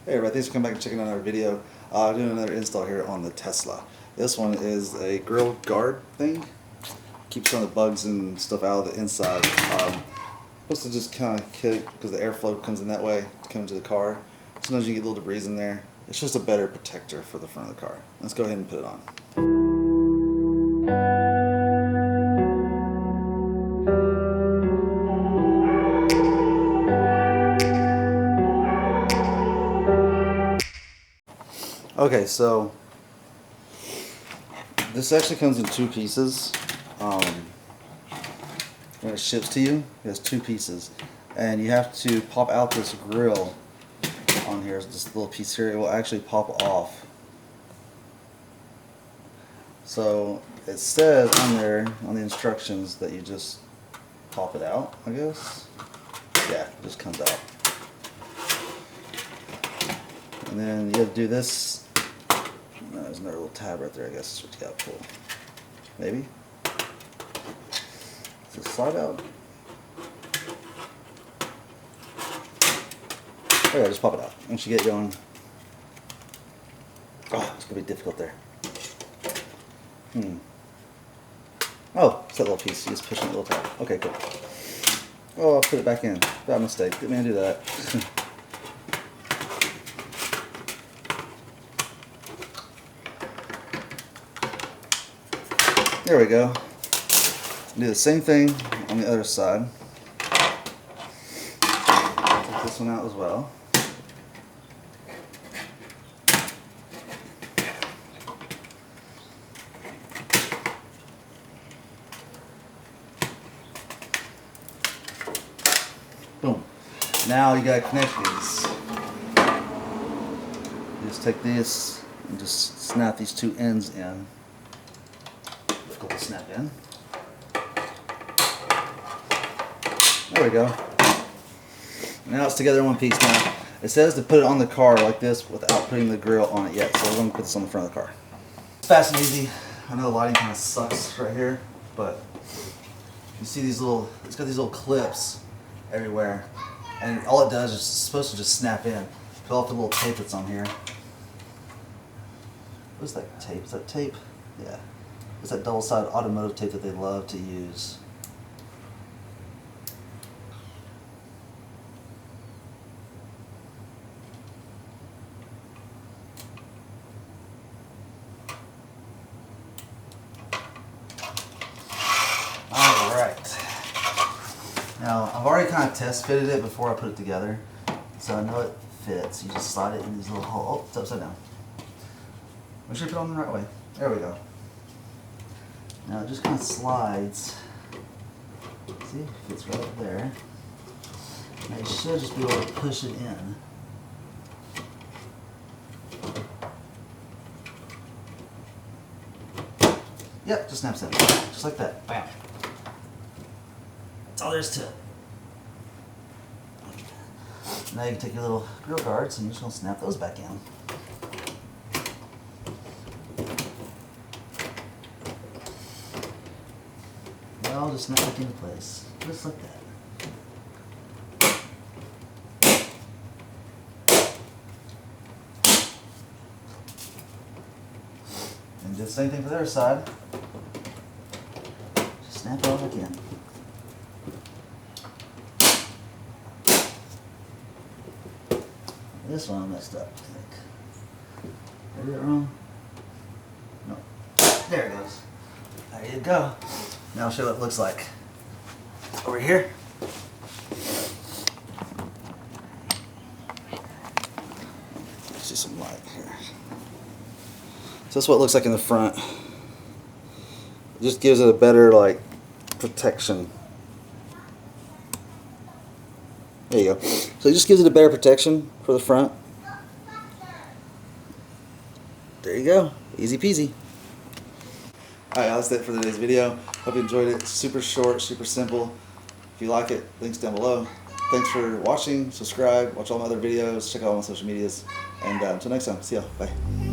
Hey everybody, thanks for coming back and checking out another video. Doing another install here on the Tesla. This one is a grill guard thing. Keeps some of the bugs and stuff out of the inside. Supposed to just kind of kill because the airflow comes in that way to come to the car. Sometimes you get a little debris in there. It's just a better protector for the front of the car. Let's go ahead and put it on. Okay, so this actually comes in two pieces. When it ships to you, it has two pieces, and you have to pop out this grill on here. This little piece here, it will actually pop off. So it says on there on the instructions that you just pop it out, I guess. Yeah, it just comes out. And then you have to do this. No, there's another little tab right there, I guess is what you got to pull. Maybe? Does it slide out? Okay, just pop it out. Once you get it going. Oh, it's going to be difficult there. Oh, it's that little piece. You just push on the little tab. Okay, cool. Oh, I'll put it back in. Bad mistake. Didn't mean to do that. There we go. Do the same thing on the other side. Take this one out as well. Boom. Now you gotta connect these. You just take this and just snap these two ends in. Difficult to snap in. There we go. Now it's together in one piece now. It says to put it on the car like this without putting the grill on it yet, so we're going to put this on the front of the car. It's fast and easy. I know the lighting kind of sucks right here, but you see these little, it's got these little clips everywhere, and all it does is it's supposed to just snap in. Peel off the little tape that's on here. What's that tape? Is that tape? Yeah. It's that double-sided automotive tape that they love to use. Alright. Now, I've already kind of test fitted it before I put it together, so I know it fits. You just slide it in these little holes. Oh, it's upside down. Make sure you put it on the right way. There we go. Now it just kind of slides. See, it fits right up there. Now you should just be able to push it in. Yep, just snaps in. Just like that. Bam. That's all there is to it. Now you can take your little grill guards and you're just going to snap those back in. I'll just snap back into place, just like that. And do the same thing for the other side. Just snap it all back in. This one I messed up, I think. Did I do it wrong? No. There it goes. There you go. Now I'll show you what it looks like. Over here. See some light here. So that's what it looks like in the front. It just gives it a better protection. There you go. So it just gives it a better protection for the front. There you go. Easy peasy. Alright, that's it for today's video. Hope you enjoyed it. Super short, super simple. If you like it, links down below. Thanks for watching. Subscribe. Watch all my other videos. Check out all my social medias. And until next time, see ya. Bye.